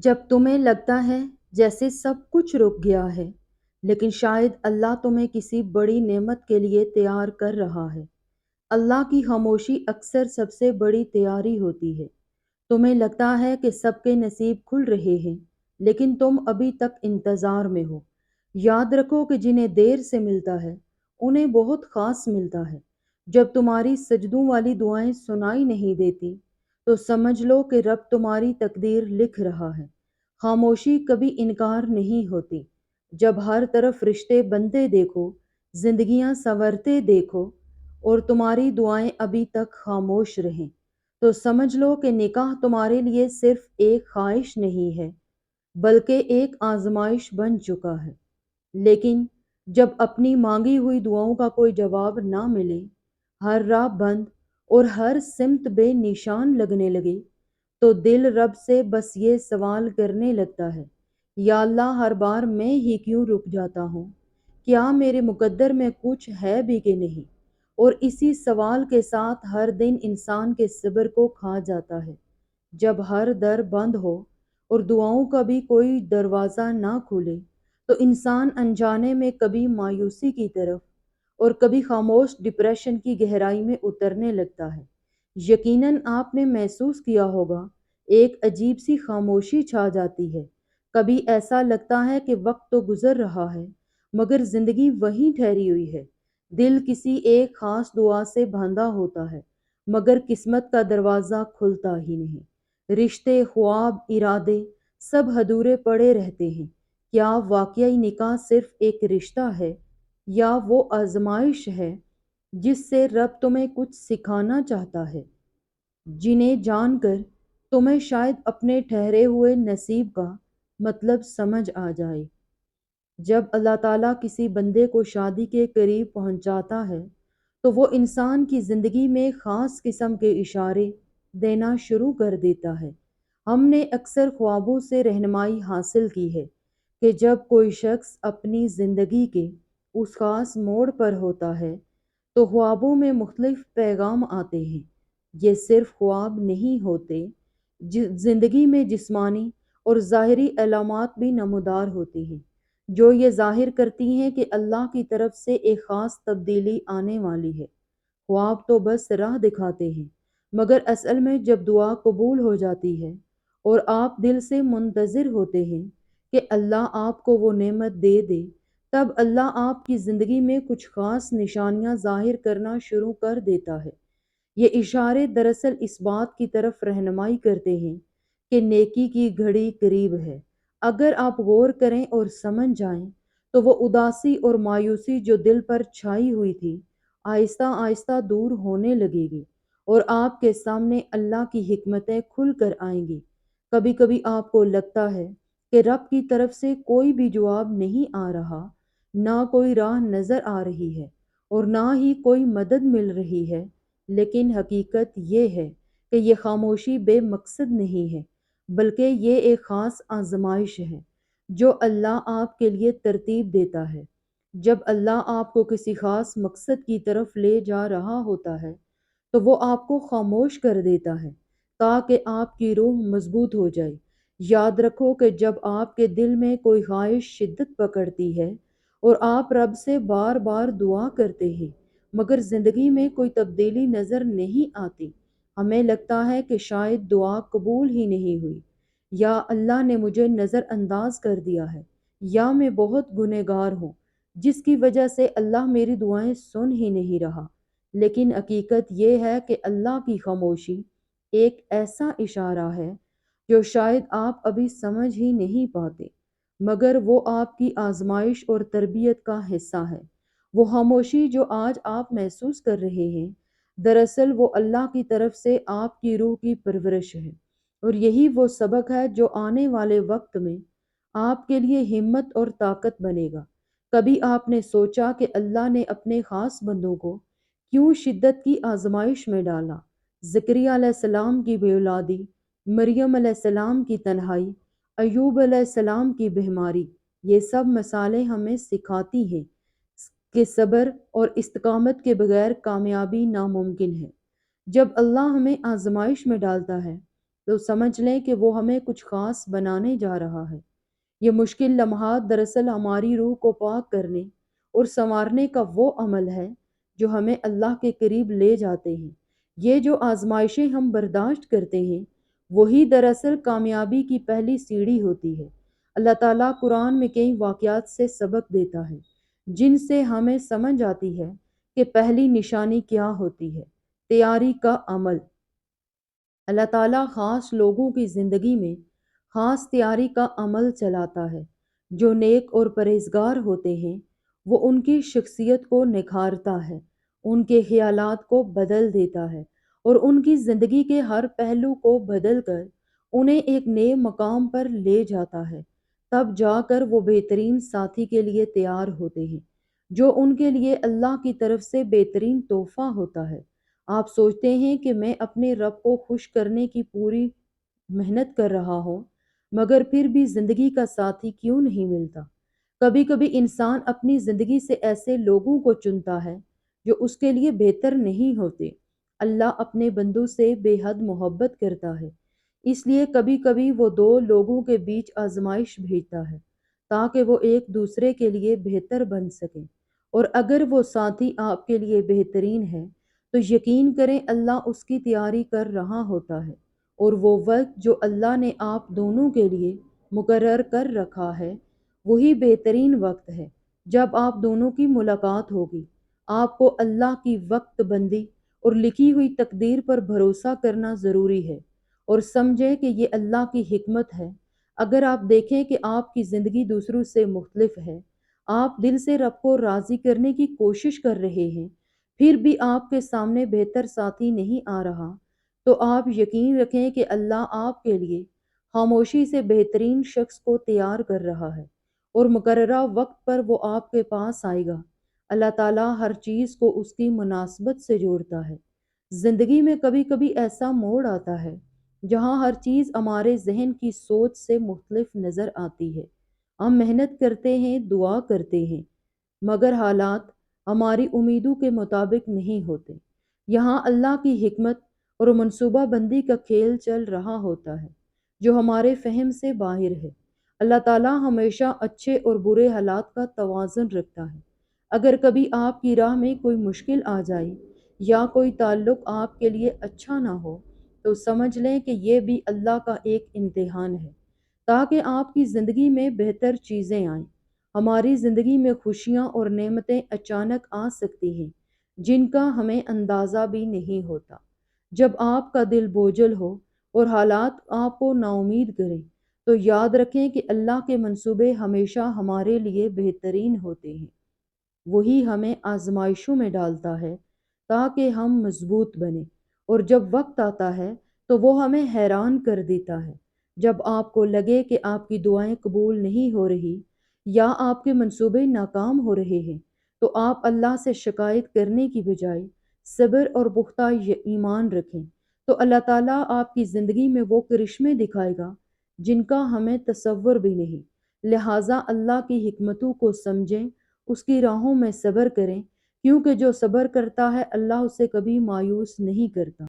جب تمہیں لگتا ہے جیسے سب کچھ رک گیا ہے، لیکن شاید اللہ تمہیں کسی بڑی نعمت کے لیے تیار کر رہا ہے۔ اللہ کی خاموشی اکثر سب سے بڑی تیاری ہوتی ہے۔ تمہیں لگتا ہے کہ سب کے نصیب کھل رہے ہیں، لیکن تم ابھی تک انتظار میں ہو۔ یاد رکھو کہ جنہیں دیر سے ملتا ہے، انہیں بہت خاص ملتا ہے۔ جب تمہاری سجدوں والی دعائیں سنائی نہیں دیتی، تو سمجھ لو کہ رب تمہاری تقدیر لکھ رہا ہے۔ خاموشی کبھی انکار نہیں ہوتی۔ جب ہر طرف رشتے بنتے دیکھو، زندگیاں سنورتے دیکھو، اور تمہاری دعائیں ابھی تک خاموش رہیں، تو سمجھ لو کہ نکاح تمہارے لیے صرف ایک خواہش نہیں ہے، بلکہ ایک آزمائش بن چکا ہے۔ لیکن جب اپنی مانگی ہوئی دعاؤں کا کوئی جواب نہ ملے، ہر راہ بند اور ہر سمت بے نشان لگنے لگے، تو دل رب سے بس یہ سوال کرنے لگتا ہے، یا اللہ، ہر بار میں ہی کیوں رک جاتا ہوں؟ کیا میرے مقدر میں کچھ ہے بھی کہ نہیں؟ اور اسی سوال کے ساتھ ہر دن انسان کے صبر کو کھا جاتا ہے۔ جب ہر در بند ہو اور دعاؤں کا بھی کوئی دروازہ نہ کھلے، تو انسان انجانے میں کبھی مایوسی کی طرف اور کبھی خاموش ڈپریشن کی گہرائی میں اترنے لگتا ہے۔ یقیناً آپ نے محسوس کیا ہوگا، ایک عجیب سی خاموشی چھا جاتی ہے۔ کبھی ایسا لگتا ہے کہ وقت تو گزر رہا ہے، مگر زندگی وہیں ٹھہری ہوئی ہے۔ دل کسی ایک خاص دعا سے باندھا ہوتا ہے، مگر قسمت کا دروازہ کھلتا ہی نہیں۔ رشتے، خواب، ارادے سب ادھورے پڑے رہتے ہیں۔ کیا واقعی نکاح صرف ایک رشتہ ہے، یا وہ آزمائش ہے جس سے رب تمہیں کچھ سکھانا چاہتا ہے، جنہیں جان کر تمہیں شاید اپنے ٹھہرے ہوئے نصیب کا مطلب سمجھ آ جائے؟ جب اللہ تعالیٰ کسی بندے کو شادی کے قریب پہنچاتا ہے، تو وہ انسان کی زندگی میں خاص قسم کے اشارے دینا شروع کر دیتا ہے۔ ہم نے اکثر خوابوں سے رہنمائی حاصل کی ہے کہ جب کوئی شخص اپنی زندگی کے اس خاص موڑ پر ہوتا ہے، تو خوابوں میں مختلف پیغام آتے ہیں۔ یہ صرف خواب نہیں ہوتے، زندگی میں جسمانی اور ظاہری علامات بھی نمودار ہوتی ہیں، جو یہ ظاہر کرتی ہیں کہ اللہ کی طرف سے ایک خاص تبدیلی آنے والی ہے۔ خواب تو بس راہ دکھاتے ہیں، مگر اصل میں جب دعا قبول ہو جاتی ہے اور آپ دل سے منتظر ہوتے ہیں کہ اللہ آپ کو وہ نعمت دے دے، تب اللہ آپ کی زندگی میں کچھ خاص نشانیاں ظاہر کرنا شروع کر دیتا ہے۔ یہ اشارے دراصل اس بات کی طرف رہنمائی کرتے ہیں کہ نیکی کی گھڑی قریب ہے۔ اگر آپ غور کریں اور سمجھ جائیں، تو وہ اداسی اور مایوسی جو دل پر چھائی ہوئی تھی، آہستہ آہستہ دور ہونے لگے گی، اور آپ کے سامنے اللہ کی حکمتیں کھل کر آئیں گی۔ کبھی کبھی آپ کو لگتا ہے کہ رب کی طرف سے کوئی بھی جواب نہیں آ رہا، نہ کوئی راہ نظر آ رہی ہے، اور نہ ہی کوئی مدد مل رہی ہے۔ لیکن حقیقت یہ ہے کہ یہ خاموشی بے مقصد نہیں ہے، بلکہ یہ ایک خاص آزمائش ہے جو اللہ آپ کے لیے ترتیب دیتا ہے۔ جب اللہ آپ کو کسی خاص مقصد کی طرف لے جا رہا ہوتا ہے، تو وہ آپ کو خاموش کر دیتا ہے تاکہ آپ کی روح مضبوط ہو جائے۔ یاد رکھو کہ جب آپ کے دل میں کوئی خواہش شدت پکڑتی ہے اور آپ رب سے بار بار دعا کرتے ہیں، مگر زندگی میں کوئی تبدیلی نظر نہیں آتی، ہمیں لگتا ہے کہ شاید دعا قبول ہی نہیں ہوئی، یا اللہ نے مجھے نظر انداز کر دیا ہے، یا میں بہت گنہگار ہوں جس کی وجہ سے اللہ میری دعائیں سن ہی نہیں رہا۔ لیکن حقیقت یہ ہے کہ اللہ کی خاموشی ایک ایسا اشارہ ہے جو شاید آپ ابھی سمجھ ہی نہیں پاتے، مگر وہ آپ کی آزمائش اور تربیت کا حصہ ہے۔ وہ خاموشی جو آج آپ محسوس کر رہے ہیں، دراصل وہ اللہ کی طرف سے آپ کی روح کی پرورش ہے، اور یہی وہ سبق ہے جو آنے والے وقت میں آپ کے لیے ہمت اور طاقت بنے گا۔ کبھی آپ نے سوچا کہ اللہ نے اپنے خاص بندوں کو کیوں شدت کی آزمائش میں ڈالا؟ زکریا علیہ السلام کی بے اولادی، مریم علیہ السلام کی تنہائی، ایوب علیہ السلام کی بیماری، یہ سب مثالیں ہمیں سکھاتی ہیں کہ صبر اور استقامت کے بغیر کامیابی ناممکن ہے۔ جب اللہ ہمیں آزمائش میں ڈالتا ہے، تو سمجھ لیں کہ وہ ہمیں کچھ خاص بنانے جا رہا ہے۔ یہ مشکل لمحات دراصل ہماری روح کو پاک کرنے اور سنوارنے کا وہ عمل ہے جو ہمیں اللہ کے قریب لے جاتے ہیں۔ یہ جو آزمائشیں ہم برداشت کرتے ہیں وہی دراصل کامیابی کی پہلی سیڑھی ہوتی ہے۔ اللہ تعالیٰ قرآن میں کئی واقعات سے سبق دیتا ہے جن سے ہمیں سمجھ آتی ہے کہ پہلی نشانی کیا ہوتی ہے: تیاری کا عمل۔ اللہ تعالیٰ خاص لوگوں کی زندگی میں خاص تیاری کا عمل چلاتا ہے۔ جو نیک اور پرہیزگار ہوتے ہیں وہ ان کی شخصیت کو نکھارتا ہے، ان کے خیالات کو بدل دیتا ہے اور ان کی زندگی کے ہر پہلو کو بدل کر انہیں ایک نئے مقام پر لے جاتا ہے۔ تب جا کر وہ بہترین ساتھی کے لیے تیار ہوتے ہیں جو ان کے لیے اللہ کی طرف سے بہترین تحفہ ہوتا ہے۔ آپ سوچتے ہیں کہ میں اپنے رب کو خوش کرنے کی پوری محنت کر رہا ہوں، مگر پھر بھی زندگی کا ساتھی کیوں نہیں ملتا؟ کبھی کبھی انسان اپنی زندگی سے ایسے لوگوں کو چنتا ہے جو اس کے لیے بہتر نہیں ہوتے۔ اللہ اپنے بندوں سے بے حد محبت کرتا ہے، اس لیے کبھی کبھی وہ دو لوگوں کے بیچ آزمائش بھیجتا ہے تاکہ وہ ایک دوسرے کے لیے بہتر بن سکیں۔ اور اگر وہ ساتھی آپ کے لیے بہترین ہے تو یقین کریں اللہ اس کی تیاری کر رہا ہوتا ہے، اور وہ وقت جو اللہ نے آپ دونوں کے لیے مقرر کر رکھا ہے وہی بہترین وقت ہے جب آپ دونوں کی ملاقات ہوگی۔ آپ کو اللہ کی وقت بندی اور لکھی ہوئی تقدیر پر بھروسہ کرنا ضروری ہے اور سمجھیں کہ یہ اللہ کی حکمت ہے۔ اگر آپ دیکھیں کہ آپ کی زندگی دوسروں سے مختلف ہے، آپ دل سے رب کو راضی کرنے کی کوشش کر رہے ہیں، پھر بھی آپ کے سامنے بہتر ساتھی نہیں آ رہا، تو آپ یقین رکھیں کہ اللہ آپ کے لیے خاموشی سے بہترین شخص کو تیار کر رہا ہے اور مقررہ وقت پر وہ آپ کے پاس آئے گا۔ اللہ تعالیٰ ہر چیز کو اس کی مناسبت سے جوڑتا ہے۔ زندگی میں کبھی کبھی ایسا موڑ آتا ہے جہاں ہر چیز ہمارے ذہن کی سوچ سے مختلف نظر آتی ہے۔ ہم محنت کرتے ہیں، دعا کرتے ہیں، مگر حالات ہماری امیدوں کے مطابق نہیں ہوتے۔ یہاں اللہ کی حکمت اور منصوبہ بندی کا کھیل چل رہا ہوتا ہے جو ہمارے فہم سے باہر ہے۔ اللہ تعالیٰ ہمیشہ اچھے اور برے حالات کا توازن رکھتا ہے۔ اگر کبھی آپ کی راہ میں کوئی مشکل آ جائے یا کوئی تعلق آپ کے لیے اچھا نہ ہو تو سمجھ لیں کہ یہ بھی اللہ کا ایک امتحان ہے تاکہ آپ کی زندگی میں بہتر چیزیں آئیں۔ ہماری زندگی میں خوشیاں اور نعمتیں اچانک آ سکتی ہیں جن کا ہمیں اندازہ بھی نہیں ہوتا۔ جب آپ کا دل بوجھل ہو اور حالات آپ کو ناامید کریں تو یاد رکھیں کہ اللہ کے منصوبے ہمیشہ ہمارے لیے بہترین ہوتے ہیں۔ وہی ہمیں آزمائشوں میں ڈالتا ہے تاکہ ہم مضبوط بنیں، اور جب وقت آتا ہے تو وہ ہمیں حیران کر دیتا ہے۔ جب آپ کو لگے کہ آپ کی دعائیں قبول نہیں ہو رہی یا آپ کے منصوبے ناکام ہو رہے ہیں تو آپ اللہ سے شکایت کرنے کی بجائے صبر اور پختہ ایمان رکھیں، تو اللہ تعالیٰ آپ کی زندگی میں وہ کرشمے دکھائے گا جن کا ہمیں تصور بھی نہیں۔ لہٰذا اللہ کی حکمتوں کو سمجھیں، اس کی راہوں میں صبر کریں، کیونکہ جو صبر کرتا ہے اللہ اسے کبھی مایوس نہیں کرتا۔